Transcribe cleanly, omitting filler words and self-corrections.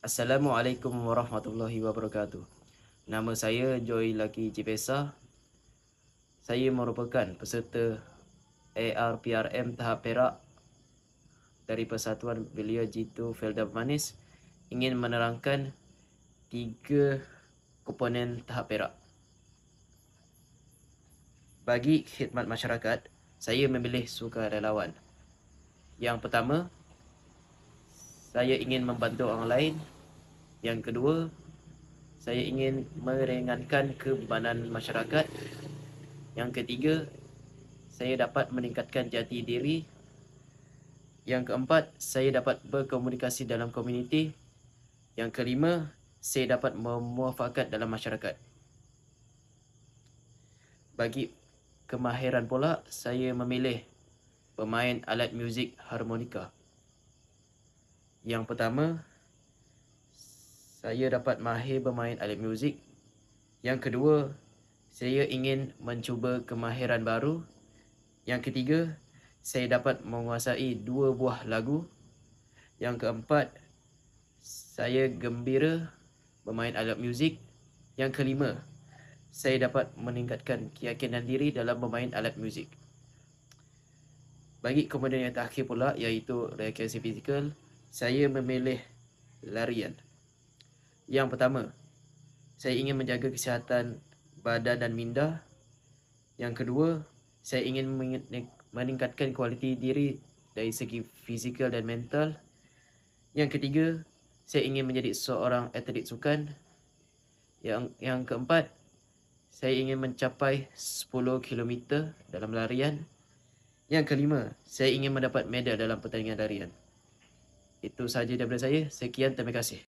Assalamualaikum warahmatullahi wabarakatuh. Nama saya Joy Lucky Cipesa. Saya merupakan peserta ARPRM tahap Perak dari Persatuan Belia Jitu Felda Manis, ingin menerangkan 3 komponen tahap Perak. Bagi khidmat masyarakat, saya memilih sukarelawan. Yang pertama, saya ingin membantu orang lain. Yang kedua, saya ingin meringankan kebebanan masyarakat. Yang ketiga, saya dapat meningkatkan jati diri. Yang keempat, saya dapat berkomunikasi dalam komuniti. Yang kelima, saya dapat memuafakat dalam masyarakat. Bagi kemahiran pula, saya memilih pemain alat muzik harmonika. Yang pertama, saya dapat mahir bermain alat muzik. Yang kedua, saya ingin mencuba kemahiran baru. Yang ketiga, saya dapat menguasai 2 buah lagu. Yang keempat, saya gembira bermain alat muzik. Yang kelima, saya dapat meningkatkan keyakinan diri dalam bermain alat muzik. Bagi komponen yang terakhir pula, iaitu rekreasi fizikal, saya memilih larian. Yang pertama, saya ingin menjaga kesihatan badan dan minda. Yang kedua, saya ingin meningkatkan kualiti diri dari segi fizikal dan mental. Yang ketiga, saya ingin menjadi seorang atlet sukan. Yang keempat, saya ingin mencapai 10 km dalam larian. Yang kelima, saya ingin mendapat medal dalam pertandingan larian. Itu sahaja daripada saya. Sekian, terima kasih.